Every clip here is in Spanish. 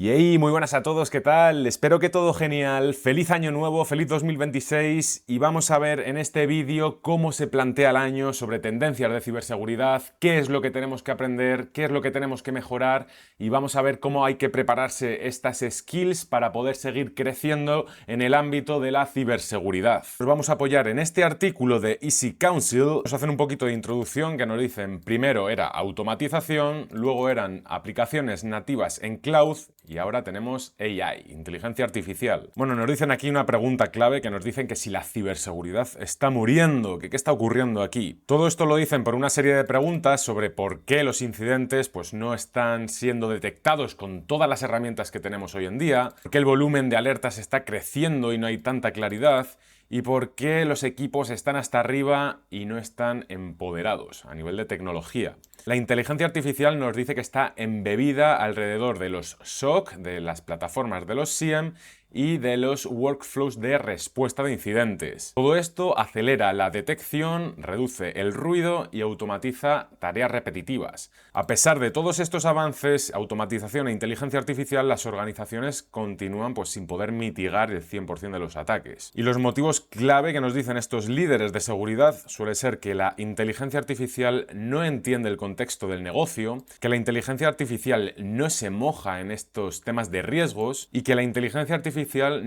Y hey, muy buenas a todos, ¿qué tal? Espero que todo genial, feliz año nuevo, feliz 2026 y vamos a ver en este vídeo cómo se plantea el año sobre tendencias de ciberseguridad, qué es lo que tenemos que aprender, qué es lo que tenemos que mejorar y vamos a ver cómo hay que prepararse estas skills para poder seguir creciendo en el ámbito de la ciberseguridad. Nos vamos a apoyar en este artículo de Easy Council, nos hacen un poquito de introducción que nos dicen primero era automatización, luego eran aplicaciones nativas en cloud y ahora tenemos AI, inteligencia artificial. Bueno, nos dicen aquí una pregunta clave que nos dicen que si la ciberseguridad está muriendo, que qué está ocurriendo aquí. Todo esto lo dicen por una serie de preguntas sobre por qué los incidentes pues, no están siendo detectados con todas las herramientas que tenemos hoy en día, por qué el volumen de alertas está creciendo y no hay tanta claridad, y por qué los equipos están hasta arriba y no están empoderados a nivel de tecnología. La inteligencia artificial nos dice que está embebida alrededor de los SOC, de las plataformas de los SIEM y de los workflows de respuesta de incidentes. Todo esto acelera la detección, reduce el ruido y automatiza tareas repetitivas. A pesar de todos estos avances, automatización e inteligencia artificial, las organizaciones continúan pues, sin poder mitigar el 100% de los ataques. Y los motivos clave que nos dicen estos líderes de seguridad suele ser que la inteligencia artificial no entiende el contexto del negocio, que la inteligencia artificial no se moja en estos temas de riesgos y que la inteligencia artificial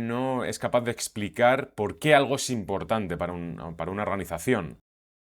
no es capaz de explicar por qué algo es importante para una organización.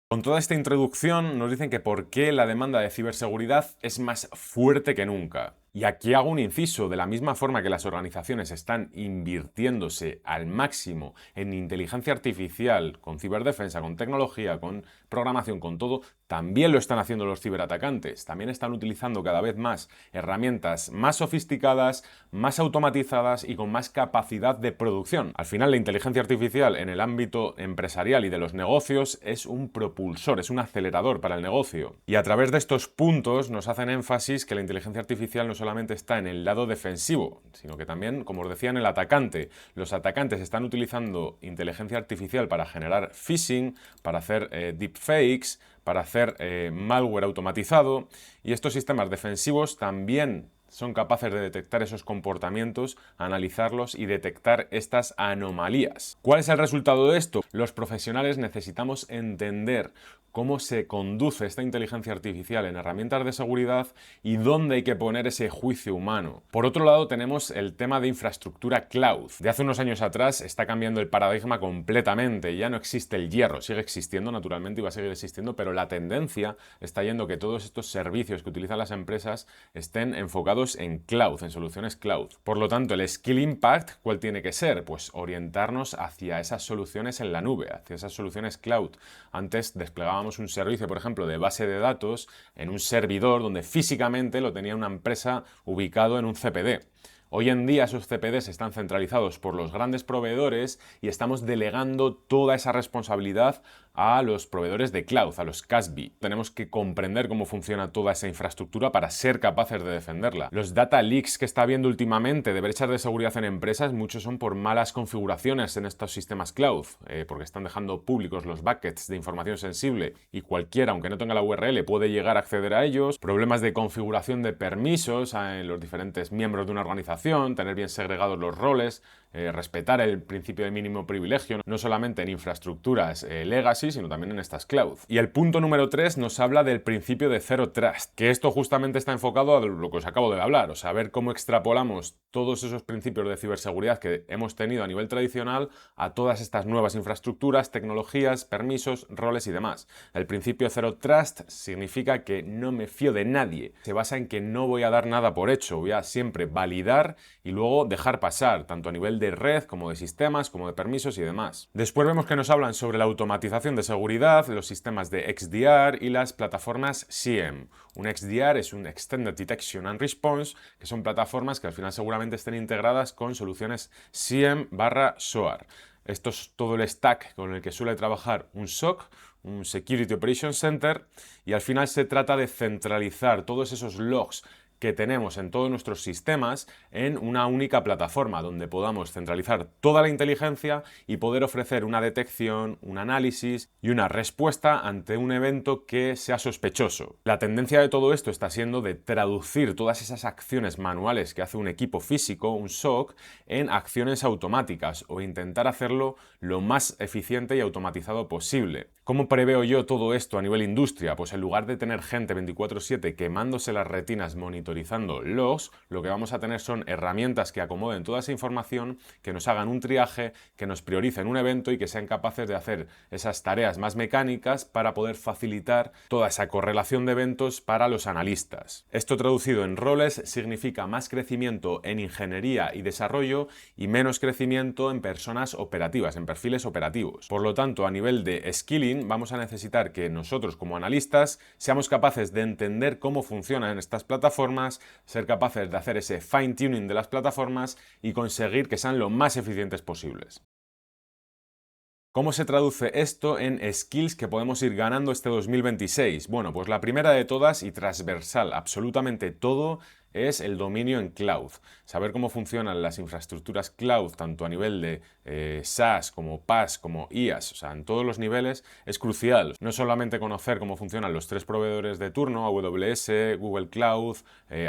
Con toda esta introducción nos dicen que por qué la demanda de ciberseguridad es más fuerte que nunca. Y aquí hago un inciso, de la misma forma que las organizaciones están invirtiéndose al máximo en inteligencia artificial, con ciberdefensa, con tecnología, con programación, con todo, también lo están haciendo los ciberatacantes. También están utilizando cada vez más herramientas más sofisticadas, más automatizadas y con más capacidad de producción. Al final, la inteligencia artificial en el ámbito empresarial y de los negocios es un propulsor, es un acelerador para el negocio. Y a través de estos puntos nos hacen énfasis que la inteligencia artificial no solamente está en el lado defensivo, sino que también, como os decía, en el atacante. Los atacantes están utilizando inteligencia artificial para generar phishing, para hacer deepfakes, para hacer malware automatizado, y estos sistemas defensivos también son capaces de detectar esos comportamientos, analizarlos y detectar estas anomalías. ¿Cuál es el resultado de esto? Los profesionales necesitamos entender cómo se conduce esta inteligencia artificial en herramientas de seguridad y dónde hay que poner ese juicio humano. Por otro lado, tenemos el tema de infraestructura cloud. De hace unos años atrás está cambiando el paradigma completamente. Ya no existe el hierro, sigue existiendo naturalmente y va a seguir existiendo, pero la tendencia está yendo que todos estos servicios que utilizan las empresas estén enfocados en cloud, en soluciones cloud. Por lo tanto, el skill impact, ¿cuál tiene que ser? Pues orientarnos hacia esas soluciones en la nube, hacia esas soluciones cloud. Antes desplegábamos un servicio, por ejemplo, de base de datos en un servidor donde físicamente lo tenía una empresa ubicado en un CPD. Hoy en día esos CPDs están centralizados por los grandes proveedores y estamos delegando toda esa responsabilidad a los proveedores de cloud, a los CASB. Tenemos que comprender cómo funciona toda esa infraestructura para ser capaces de defenderla. Los data leaks que está habiendo últimamente de brechas de seguridad en empresas, muchos son por malas configuraciones en estos sistemas cloud, porque están dejando públicos los buckets de información sensible y cualquiera, aunque no tenga la URL, puede llegar a acceder a ellos. Problemas de configuración de permisos en los diferentes miembros de una organización, tener bien segregados los roles, respetar el principio de mínimo privilegio, no solamente en infraestructuras legacy, sino también en estas cloud. Y el punto número 3 nos habla del principio de Zero Trust, que esto justamente está enfocado a lo que os acabo de hablar, o sea, a ver cómo extrapolamos todos esos principios de ciberseguridad que hemos tenido a nivel tradicional a todas estas nuevas infraestructuras, tecnologías, permisos, roles y demás. El principio Zero Trust significa que no me fío de nadie, se basa en que no voy a dar nada por hecho, voy a siempre validar y luego dejar pasar, tanto a nivel de red como de sistemas, como de permisos y demás. Después vemos que nos hablan sobre la automatización de seguridad, los sistemas de XDR y las plataformas SIEM. Un XDR es un Extended Detection and Response, que son plataformas que al final seguramente estén integradas con soluciones SIEM/SOAR. Esto es todo el stack con el que suele trabajar un SOC, un Security Operations Center, y al final se trata de centralizar todos esos logs que tenemos en todos nuestros sistemas en una única plataforma donde podamos centralizar toda la inteligencia y poder ofrecer una detección, un análisis y una respuesta ante un evento que sea sospechoso. La tendencia de todo esto está siendo de traducir todas esas acciones manuales que hace un equipo físico, un SOC, en acciones automáticas o intentar hacerlo lo más eficiente y automatizado posible. ¿Cómo preveo yo todo esto a nivel industria? Pues en lugar de tener gente 24/7 quemándose las retinas monitorizando logs, lo que vamos a tener son herramientas que acomoden toda esa información, que nos hagan un triaje, que nos prioricen un evento y que sean capaces de hacer esas tareas más mecánicas para poder facilitar toda esa correlación de eventos para los analistas. Esto traducido en roles significa más crecimiento en ingeniería y desarrollo y menos crecimiento en personas operativas, en perfiles operativos. Por lo tanto, a nivel de skilling, vamos a necesitar que nosotros como analistas seamos capaces de entender cómo funcionan estas plataformas, ser capaces de hacer ese fine tuning de las plataformas y conseguir que sean lo más eficientes posibles. ¿Cómo se traduce esto en skills que podemos ir ganando este 2026? Bueno, pues la primera de todas y transversal, absolutamente todo, es el dominio en cloud. Saber cómo funcionan las infraestructuras cloud, tanto a nivel de SaaS como PaaS como IaaS, o sea, en todos los niveles, es crucial. No solamente conocer cómo funcionan los tres proveedores de turno, AWS, Google Cloud,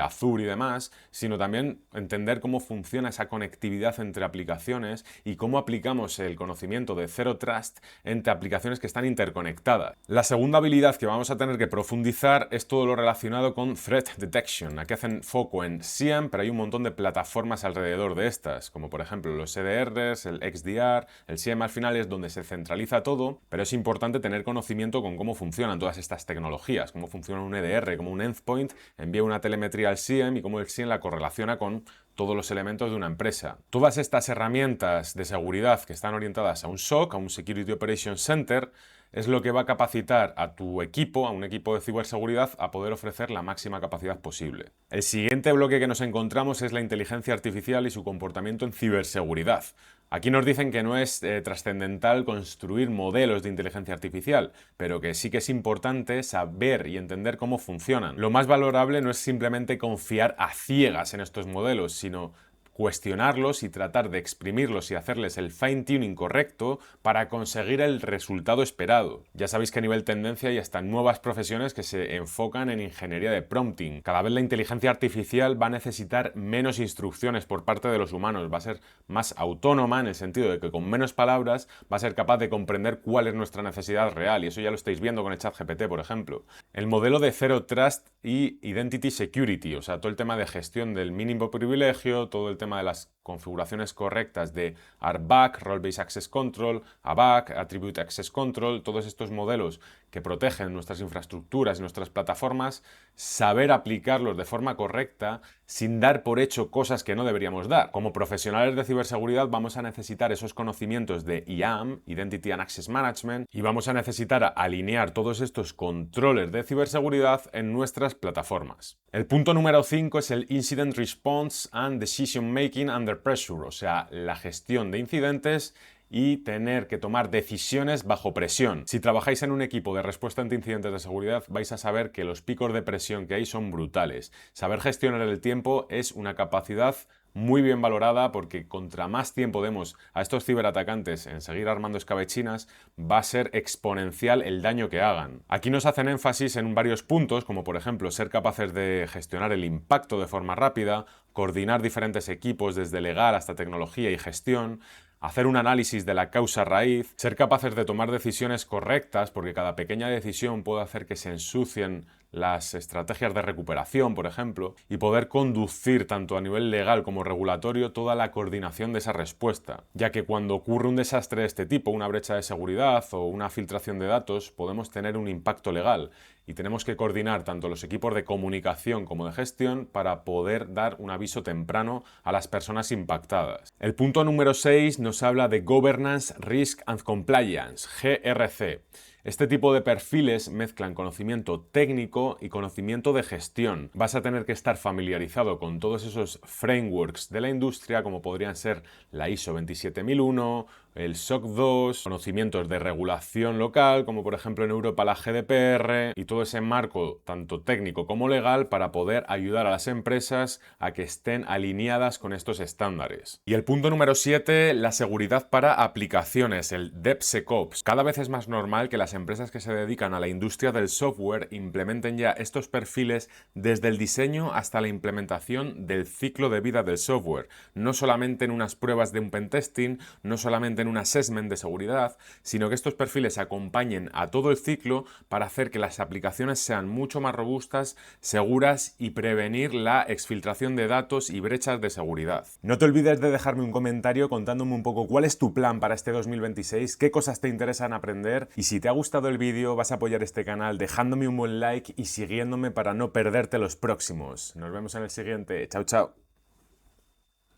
Azure y demás, sino también entender cómo funciona esa conectividad entre aplicaciones y cómo aplicamos el conocimiento de Zero Trust entre aplicaciones que están interconectadas. La segunda habilidad que vamos a tener que profundizar es todo lo relacionado con Threat Detection. Aquí hacen foco en SIEM, pero hay un montón de plataformas alrededor de estas, como por ejemplo los EDRs, el XDR, el SIEM al final es donde se centraliza todo, pero es importante tener conocimiento con cómo funcionan todas estas tecnologías, cómo funciona un EDR, cómo un endpoint envía una telemetría al SIEM y cómo el SIEM la correlaciona con todos los elementos de una empresa. Todas estas herramientas de seguridad que están orientadas a un SOC, a un Security Operations Center, es lo que va a capacitar a tu equipo, a un equipo de ciberseguridad, a poder ofrecer la máxima capacidad posible. El siguiente bloque que nos encontramos es la inteligencia artificial y su comportamiento en ciberseguridad. Aquí nos dicen que no es trascendental construir modelos de inteligencia artificial, pero que sí que es importante saber y entender cómo funcionan. Lo más valorable no es simplemente confiar a ciegas en estos modelos, sino cuestionarlos y tratar de exprimirlos y hacerles el fine-tuning correcto para conseguir el resultado esperado. Ya sabéis que a nivel tendencia hay hasta nuevas profesiones que se enfocan en ingeniería de prompting. Cada vez la inteligencia artificial va a necesitar menos instrucciones por parte de los humanos, va a ser más autónoma en el sentido de que con menos palabras va a ser capaz de comprender cuál es nuestra necesidad real, y eso ya lo estáis viendo con el ChatGPT, por ejemplo. El modelo de Zero Trust y Identity Security, o sea, todo el tema de gestión del mínimo privilegio, todo el tema de las configuraciones correctas de RBAC, Role Based Access Control, ABAC, Attribute Access Control, todos estos modelos que protegen nuestras infraestructuras y nuestras plataformas, saber aplicarlos de forma correcta sin dar por hecho cosas que no deberíamos dar. Como profesionales de ciberseguridad vamos a necesitar esos conocimientos de IAM, Identity and Access Management, y vamos a necesitar alinear todos estos controles de ciberseguridad en nuestras plataformas. El punto número 5 es el Incident Response and Decision Making Under Pressure, o sea, la gestión de incidentes y tener que tomar decisiones bajo presión. Si trabajáis en un equipo de respuesta ante incidentes de seguridad, vais a saber que los picos de presión que hay son brutales. Saber gestionar el tiempo es una capacidad muy bien valorada, porque contra más tiempo demos a estos ciberatacantes en seguir armando escabechinas, va a ser exponencial el daño que hagan. Aquí nos hacen énfasis en varios puntos, como por ejemplo ser capaces de gestionar el impacto de forma rápida, coordinar diferentes equipos desde legal hasta tecnología y gestión, hacer un análisis de la causa raíz, ser capaces de tomar decisiones correctas, porque cada pequeña decisión puede hacer que se ensucien las estrategias de recuperación, por ejemplo, y poder conducir tanto a nivel legal como regulatorio toda la coordinación de esa respuesta, ya que cuando ocurre un desastre de este tipo, una brecha de seguridad o una filtración de datos, podemos tener un impacto legal y tenemos que coordinar tanto los equipos de comunicación como de gestión para poder dar un aviso temprano a las personas impactadas. El punto número 6 nos habla de Governance, Risk and Compliance, GRC. Este tipo de perfiles mezclan conocimiento técnico y conocimiento de gestión. Vas a tener que estar familiarizado con todos esos frameworks de la industria, como podrían ser la ISO 27001, el SOC 2, conocimientos de regulación local, como por ejemplo en Europa la GDPR, y todo ese marco tanto técnico como legal para poder ayudar a las empresas a que estén alineadas con estos estándares. Y el punto número 7, la seguridad para aplicaciones, el DevSecOps. Cada vez es más normal que las empresas que se dedican a la industria del software implementen ya estos perfiles desde el diseño hasta la implementación del ciclo de vida del software, no solamente en unas pruebas de un pentesting, no solamente en un assessment de seguridad, sino que estos perfiles acompañen a todo el ciclo para hacer que las aplicaciones sean mucho más robustas, seguras y prevenir la exfiltración de datos y brechas de seguridad. No te olvides de dejarme un comentario contándome un poco cuál es tu plan para este 2026, qué cosas te interesan aprender, y si te ha gustado el vídeo vas a apoyar este canal dejándome un buen like y siguiéndome para no perderte los próximos. Nos vemos en el siguiente. Chao, chao.